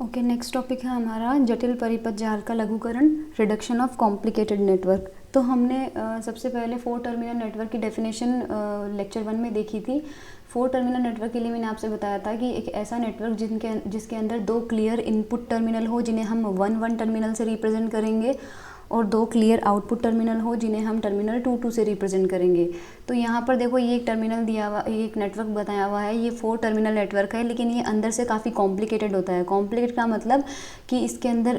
Okay, next topic है हमारा जटिल परिपथ जाल का लघुकरण, रिडक्शन ऑफ कॉम्प्लिकेटेड नेटवर्क। तो हमने सबसे पहले 4 टर्मिनल नेटवर्क की डेफिनेशन लेक्चर 1 में देखी थी। 4 टर्मिनल नेटवर्क के लिए मैंने आपसे बताया था कि एक ऐसा नेटवर्क जिसके अंदर 2 क्लियर इनपुट टर्मिनल हो जिन्हें हम 1 टर्मिनल से रिप्रेजेंट करेंगे, और 2 क्लियर आउटपुट टर्मिनल हो जिन्हें हम टर्मिनल 2 से रिप्रेजेंट करेंगे। तो यहाँ पर देखो, ये एक टर्मिनल दिया हुआ, ये एक नेटवर्क बताया हुआ है, ये 4 टर्मिनल नेटवर्क है, लेकिन ये अंदर से काफ़ी कॉम्प्लिकेटेड होता है। कॉम्प्लिकेटेड का मतलब कि इसके अंदर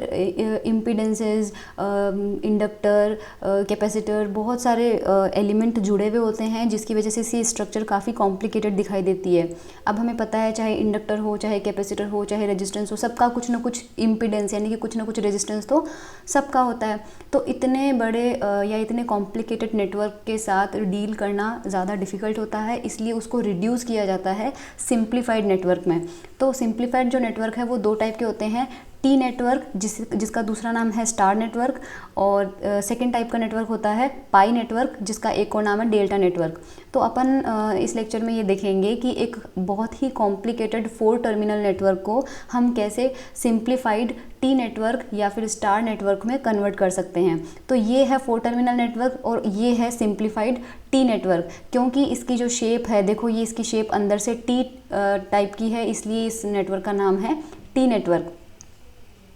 इम्पीडेंसेस, इंडक्टर, कैपेसिटर, बहुत सारे एलिमेंट जुड़े हुए होते हैं, जिसकी वजह से इसकी स्ट्रक्चर काफ़ी कॉम्प्लिकेटेड दिखाई देती है। अब हमें पता है, चाहे इंडक्टर हो, चाहे कैपेसिटर हो, चाहे रेजिस्टेंस हो, सबका कुछ ना कुछ इम्पीडेंस यानी कि कुछ ना कुछ रेजिस्टेंस तो सबका होता है। तो इतने बड़े या इतने कॉम्प्लिकेटेड नेटवर्क के साथ डील करना ज़्यादा डिफ़िकल्ट होता है, इसलिए उसको रिड्यूस किया जाता है सिंप्लीफाइड नेटवर्क में। तो सिंप्लीफाइड जो नेटवर्क है वो 2 टाइप के होते हैं। टी नेटवर्क, जिसका दूसरा नाम है स्टार नेटवर्क, और सेकेंड टाइप का नेटवर्क होता है पाई नेटवर्क, जिसका एक और नाम है डेल्टा नेटवर्क। तो अपन इस लेक्चर में ये देखेंगे कि एक बहुत ही कॉम्प्लिकेटेड 4 टर्मिनल नेटवर्क को हम कैसे सिंप्लीफाइड टी नेटवर्क या फिर स्टार नेटवर्क में कन्वर्ट कर सकते हैं। तो ये है 4 टर्मिनल नेटवर्क और ये है सिंप्लीफाइड टी नेटवर्क। क्योंकि इसकी जो शेप है, देखो ये इसकी शेप अंदर से टी टाइप की है, इसलिए इस नेटवर्क का नाम है टी नेटवर्क।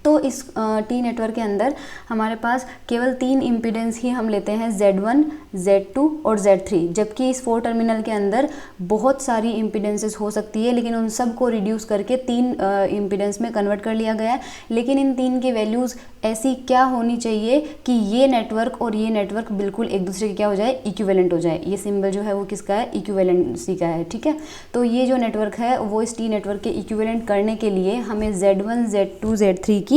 तो इस टी नेटवर्क के अंदर हमारे पास केवल 3 इम्पीडेंस ही हम लेते हैं, Z1, Z2 और Z3, जबकि इस 4 टर्मिनल के अंदर बहुत सारी इम्पीडेंसेस हो सकती है, लेकिन उन सब को रिड्यूस करके 3 इम्पीडेंस में कन्वर्ट कर लिया गया है। लेकिन इन 3 की वैल्यूज़ ऐसी क्या होनी चाहिए कि ये नेटवर्क और ये नेटवर्क बिल्कुल एक दूसरे के क्या हो जाए, इक्विवेलेंट हो जाए। ये सिंबल जो है वो किसका है, इक्विवेलेंसी का है, ठीक है। तो ये जो नेटवर्क है वो इस टी नेटवर्क के इक्विवेलेंट करने के लिए हमें Z1, Z2, Z3 की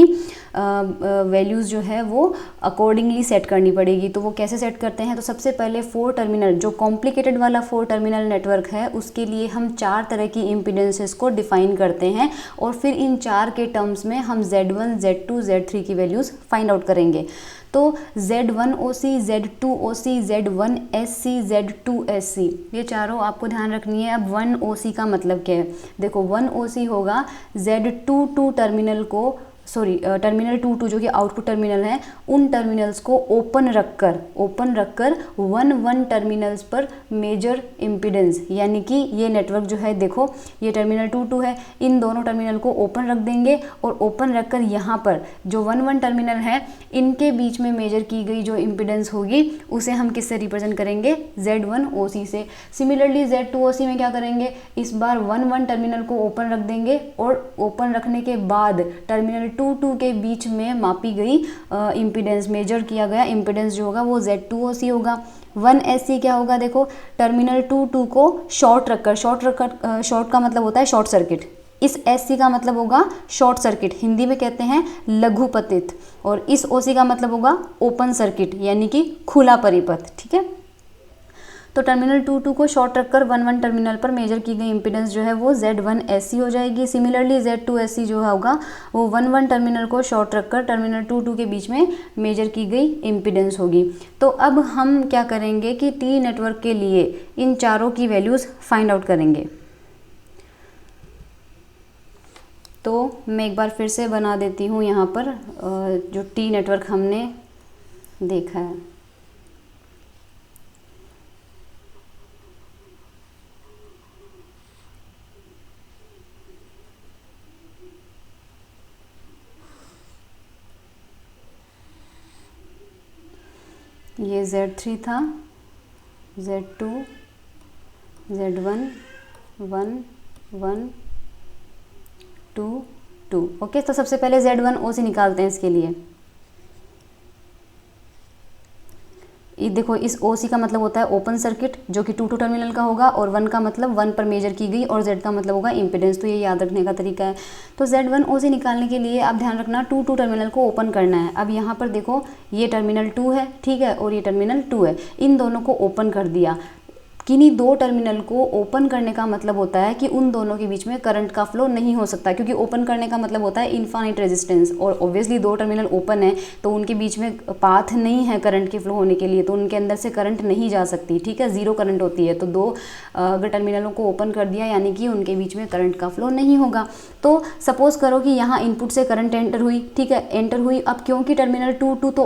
वैल्यूज़ जो है वो अकॉर्डिंगली सेट करनी पड़ेगी। तो वो कैसे सेट करते हैं, तो सबसे पहले 4 टर्मिनल, जो कॉम्प्लिकेटेड वाला 4 टर्मिनल नेटवर्क है, उसके लिए हम 4 तरह की इम्पीडेंसेस को डिफाइन करते हैं, और फिर इन 4 के टर्म्स में हम Z1, Z2, Z3 की वैल्यूज़ फाइंड आउट करेंगे। तो Z1OC, Z2OC, Z1SC, Z2SC, ये चारों आपको ध्यान रखनी है। अब 1OC का मतलब क्या है, देखो 1OC होगा Z22 टर्मिनल को, टर्मिनल 2 जो कि आउटपुट टर्मिनल है, उन टर्मिनल्स को ओपन रखकर 1 टर्मिनल्स पर मेजर इम्पीडेंस, यानी कि ये नेटवर्क जो है, देखो ये टर्मिनल 2 है, इन दोनों टर्मिनल को ओपन रख देंगे, और ओपन रखकर यहाँ पर जो 1 टर्मिनल है, इनके बीच में मेजर की गई जो इम्पीडेंस होगी उसे हम किससे रिप्रेजेंट करेंगे, Z1OC से। सिमिलरली Z2OC में क्या करेंगे, इस बार 1 टर्मिनल को ओपन रख देंगे, और ओपन रखने के बाद टर्मिनल 2 के बीच में मापी गई इम्पीडेंस, मेजर किया गया इम्पीडेंस जो होगा वो Z2OC होगा। 1SC क्या होगा, देखो टर्मिनल 2 को शॉर्ट का मतलब होता है शॉर्ट सर्किट, इस SC का मतलब होगा शॉर्ट सर्किट, हिंदी में कहते हैं लघुपतित, और इस OC का मतलब होगा ओपन सर्किट, यानी कि खुला परिपथ, ठीक है। तो टर्मिनल 2 को शॉर्ट रखकर 1 टर्मिनल पर मेजर की गई इम्पीडेंस जो है वो Z1SC हो जाएगी। सिमिलरली Z2SC जो होगा वो 1 टर्मिनल को शॉर्ट रखकर टर्मिनल 2 के बीच में मेजर की गई इम्पीडेंस होगी। तो अब हम क्या करेंगे कि टी नेटवर्क के लिए इन चारों की वैल्यूज़ फाइंड आउट करेंगे। तो मैं एक बार फिर से बना देती हूँ यहाँ पर जो टी नेटवर्क हमने देखा है। ये Z3 था, Z2, Z1, 1, 1, 2, 2। ओके, तो सबसे पहले Z1OC निकालते हैं इसके लिए। ये देखो, इस OC का मतलब होता है ओपन सर्किट, जो कि 2 टर्मिनल का होगा, और 1 का मतलब 1 पर मेजर की गई, और Z का मतलब होगा इम्पीडेंस। तो ये याद रखने का तरीका है। तो Z1OC निकालने के लिए आप ध्यान रखना 2 टर्मिनल को ओपन करना है। अब यहाँ पर देखो, ये टर्मिनल 2 है, ठीक है, और ये टर्मिनल 2 है, इन दोनों को ओपन कर दिया। किन्हीं दो टर्मिनल को ओपन करने का मतलब होता है कि उन दोनों के बीच में करंट का फ्लो नहीं हो सकता, क्योंकि ओपन करने का मतलब होता है इनफाइनाइट रेजिस्टेंस, और ऑब्वियसली दो टर्मिनल ओपन है तो उनके बीच में पाथ नहीं है करंट के फ्लो होने के लिए, तो उनके अंदर से करंट नहीं जा सकती, ठीक है, जीरो करंट होती है। तो दो अगर टर्मिनलों को ओपन कर दिया यानी कि उनके बीच में करंट का फ्लो नहीं होगा। तो सपोज करो कि यहाँ इनपुट से करंट एंटर हुई, ठीक है, एंटर हुई। अब क्योंकि टर्मिनल 2 तो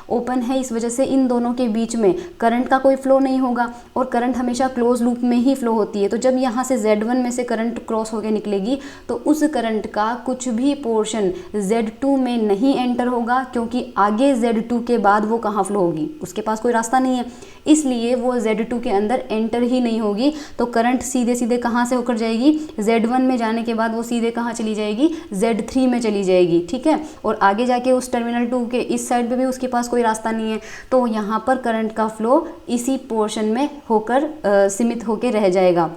ओपन है, इस वजह से इन दोनों के बीच में करंट का कोई फ्लो नहीं होगा, और करंट हमेशा क्लोज लूप में ही फ्लो होती है। तो जब यहाँ से Z1 में से करंट क्रॉस होकर निकलेगी तो उस करंट का कुछ भी पोर्शन Z2 में नहीं एंटर होगा, क्योंकि आगे Z2 के बाद वो कहाँ फ्लो होगी, उसके पास कोई रास्ता नहीं है, इसलिए वो Z2 के अंदर एंटर ही नहीं होगी। तो करंट सीधे सीधे कहाँ से होकर जाएगी, Z1 में जाने के बाद वो सीधे कहाँ चली जाएगी, Z3 में चली जाएगी, ठीक है। और आगे जाके उस टर्मिनल 2 के इस साइड पे भी उसके पास कोई रास्ता नहीं है, तो यहाँ पर करंट का फ्लो इसी पोर्शन में होकर सीमित होकर रह जाएगा।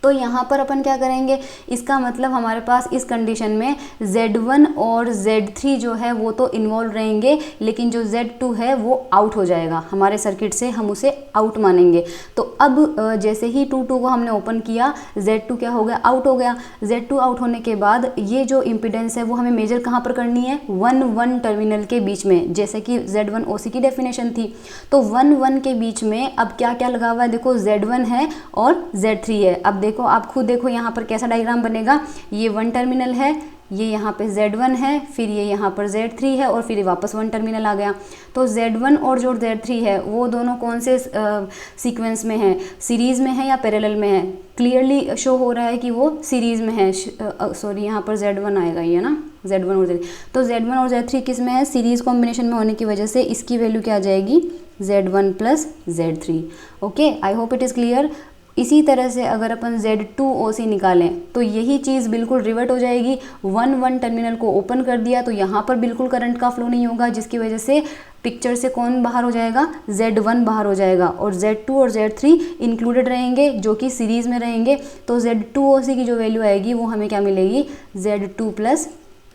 तो यहाँ पर अपन क्या करेंगे, इसका मतलब हमारे पास इस कंडीशन में Z1 और Z3 जो है वो तो इन्वॉल्व रहेंगे, लेकिन जो Z2 है वो आउट हो जाएगा हमारे सर्किट से, हम उसे आउट मानेंगे। तो अब जैसे ही 2 को हमने ओपन किया, Z2 क्या हो गया, आउट हो गया। Z2 आउट होने के बाद ये जो इम्पिडेंस है वो हमें मेजर कहाँ पर करनी है, 1-1 टर्मिनल के बीच में, जैसे कि Z1 OC की डेफिनेशन थी। तो 1-1 के बीच में अब क्या क्या लगा हुआ है, देखो Z1 है और Z3 है। अब देखो, आप खुद देखो यहाँ पर कैसा डायग्राम बनेगा, ये 1 टर्मिनल है, ये यहाँ पे Z1 है, फिर ये यहाँ पर Z3 है, और फिर वापस 1 टर्मिनल आ गया। तो Z1 और जो Z3 है वो दोनों कौन से सीक्वेंस में है, सीरीज़ में है या पैरेलल में है, क्लियरली शो हो रहा है कि वो सीरीज़ में है। सॉरी, यहाँ पर Z1 आएगा, ये ना Z1 और Z3, तो Z1 और Z3 किस में है, सीरीज़ कॉम्बिनेशन में होने की वजह से इसकी वैल्यू क्या आ जाएगी, Z1 + Z3। Okay, I hope it is clear. इसी तरह से अगर अपन Z2 OC निकालें तो यही चीज़ बिल्कुल रिवर्ट हो जाएगी। 1-1 टर्मिनल को ओपन कर दिया तो यहाँ पर बिल्कुल करंट का फ्लो नहीं होगा, जिसकी वजह से पिक्चर से कौन बाहर हो जाएगा, Z1 बाहर हो जाएगा, और Z2 और Z3 इंक्लूडेड रहेंगे जो कि सीरीज़ में रहेंगे। तो Z2 OC की जो वैल्यू आएगी वो हमें क्या मिलेगी, Z2 +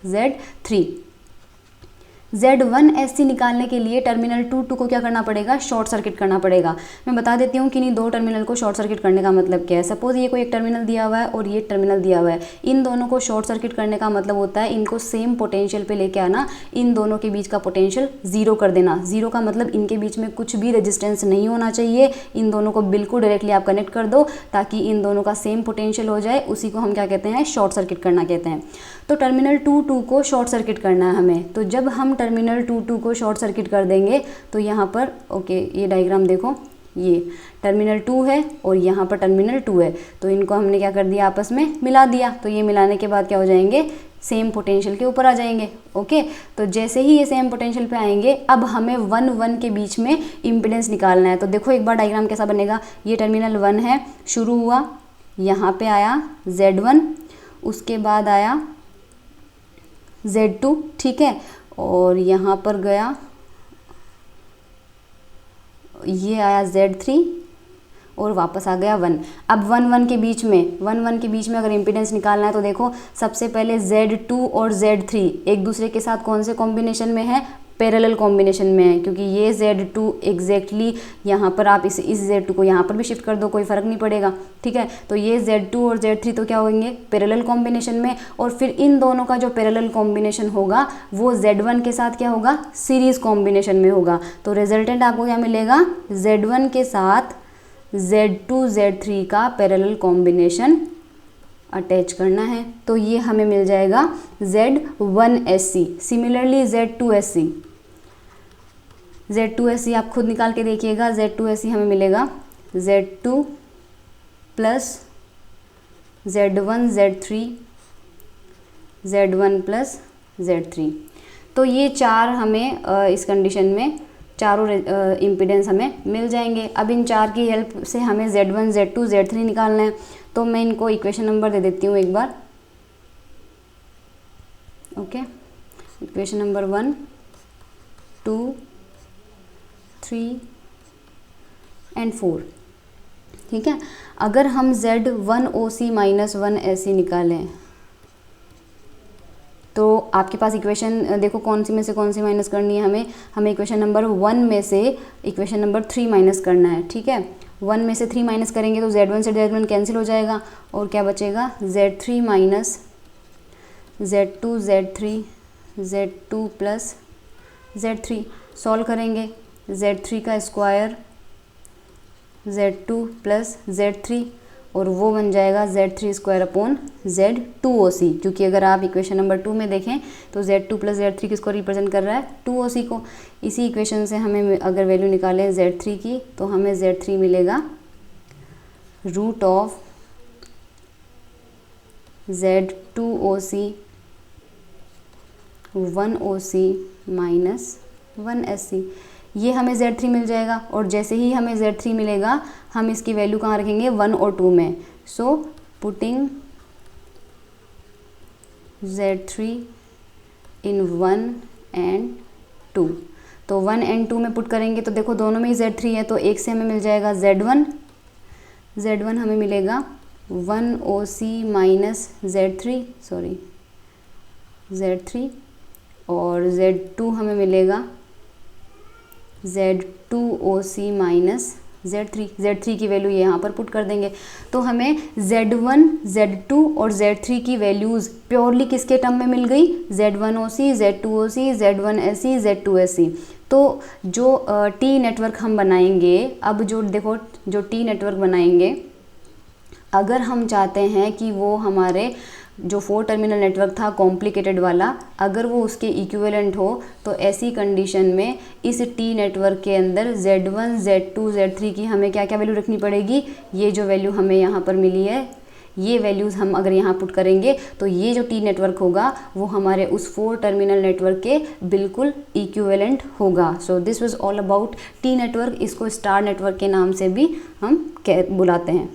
Z3। Z1 SC निकालने के लिए टर्मिनल 2 को क्या करना पड़ेगा, शॉर्ट सर्किट करना पड़ेगा। मैं बता देती हूँ कि नहीं दो टर्मिनल को शॉर्ट सर्किट करने का मतलब क्या है। सपोज ये कोई एक टर्मिनल दिया हुआ है और ये टर्मिनल दिया हुआ है, इन दोनों को शॉर्ट सर्किट करने का मतलब होता है इनको सेम पोटेंशियल पे लेके आना, इन दोनों के बीच का पोटेंशियल जीरो कर देना। जीरो का मतलब इनके बीच में कुछ भी रेजिस्टेंस नहीं होना चाहिए, इन दोनों को बिल्कुल डायरेक्टली आप कनेक्ट कर दो ताकि इन दोनों का सेम पोटेंशियल हो जाए, उसी को हम क्या कहते हैं, शॉर्ट सर्किट करना कहते हैं। तो टर्मिनल 2 को शॉर्ट सर्किट करना है हमें। तो जब हम टर्मिनल 2 को शॉर्ट सर्किट कर देंगे तो यहाँ पर ओके, ये डायग्राम देखो, ये टर्मिनल 2 है और यहाँ पर टर्मिनल 2 है, तो इनको हमने क्या कर दिया, आपस में मिला दिया। तो ये मिलाने के बाद क्या हो जाएंगे, सेम पोटेंशियल के ऊपर आ जाएंगे। ओके, तो जैसे ही ये सेम पोटेंशियल पे आएंगे, अब हमें 1-1 के बीच में इम्पिडेंस निकालना है। तो देखो एक बार डायग्राम कैसा बनेगा, ये टर्मिनल 1 है, शुरू हुआ, यहाँ पे आया Z1, उसके बाद आया Z2, ठीक है, और यहाँ पर गया, ये आया Z3 और वापस आ गया 1। अब 1-1 के बीच में अगर इम्पीडेंस निकालना है तो देखो सबसे पहले Z2 और Z3 एक दूसरे के साथ कौन से कॉम्बिनेशन में है, पैरेलल कॉम्बिनेशन में है, क्योंकि ये Z2 एग्जैक्टली यहाँ पर आप इस Z2 को यहाँ पर भी शिफ्ट कर दो, कोई फ़र्क नहीं पड़ेगा, ठीक है। तो ये Z2 और Z3 तो क्या होंगे, पैरेलल कॉम्बिनेशन में, और फिर इन दोनों का जो पैरेलल कॉम्बिनेशन होगा वो Z1 के साथ क्या होगा, सीरीज़ कॉम्बिनेशन में होगा। तो रिजल्टेंट आपको क्या मिलेगा, Z1 के साथ Z2 Z3 का पैरेलल कॉम्बिनेशन अटैच करना है, तो ये हमें मिल जाएगा Z1SC। सिमिलरली Z2SC आप खुद निकाल के देखिएगा, Z2SC हमें मिलेगा Z2 + Z1 Z3 Z1 + Z3। तो ये चार हमें इस कंडीशन में चारों इम्पीडेंस हमें मिल जाएंगे। अब इन चार की हेल्प से हमें Z1 Z2 Z3 निकालना है, तो मैं इनको इक्वेशन नंबर दे देती हूँ एक बार। ओके, इक्वेशन नंबर 1, 2, 3 एंड 4, ठीक है। अगर हम Z1 OC - 1 SC निकालें तो आपके पास इक्वेशन देखो कौन सी में से कौन सी माइनस करनी है, हमें इक्वेशन नंबर 1 में से इक्वेशन नंबर 3 माइनस करना है, ठीक है। 1 में से 3 माइनस करेंगे तो Z1 से Z1 कैंसिल हो जाएगा और क्या बचेगा Z3 minus Z2 Z3 Z2 plus Z3। Solve करेंगे Z3 का स्क्वायर Z2 प्लस Z3 और वो बन जाएगा Z3 स्क्वायर अपॉन Z2OC, क्योंकि अगर आप इक्वेशन नंबर 2 में देखें तो Z2 प्लस Z3 किसको रिप्रेजेंट कर रहा है, 2OC को। इसी इक्वेशन से हमें अगर वैल्यू निकालें Z3 की तो हमें Z3 मिलेगा root of Z2OC 1OC minus 1SC। ये हमें Z3 मिल जाएगा और जैसे ही हमें Z3 मिलेगा हम इसकी वैल्यू कहाँ रखेंगे, 1 और 2 में। So putting Z3 in 1 and 2, तो 1 एंड 2 में पुट करेंगे तो देखो दोनों में ही Z3 है, तो एक से हमें मिल जाएगा Z1 हमें मिलेगा 1OC माइनस Z3 और Z2 हमें मिलेगा Z2OC माइनस Z3 की वैल्यू ये यहाँ पर पुट कर देंगे तो हमें Z1, Z2 और Z3 की वैल्यूज़ प्योरली किसके टर्म में मिल गई, Z1OC, Z2OC, Z1SC, Z2SC। तो जो टी नेटवर्क हम बनाएंगे, अब जो देखो जो टी नेटवर्क बनाएंगे, अगर हम चाहते हैं कि वो हमारे जो 4 टर्मिनल नेटवर्क था कॉम्प्लिकेटेड वाला, अगर वो उसके इक्विवेलेंट हो तो ऐसी कंडीशन में इस टी नेटवर्क के अंदर Z1, Z2, Z3 की हमें क्या क्या वैल्यू रखनी पड़ेगी। ये जो वैल्यू हमें यहाँ पर मिली है, ये वैल्यूज़ हम अगर यहाँ पुट करेंगे तो ये जो टी नेटवर्क होगा वो हमारे उस 4 टर्मिनल नेटवर्क के बिल्कुल इक्विवेलेंट होगा। So this was all about T network. इसको स्टार नेटवर्क के नाम से भी हम बुलाते हैं।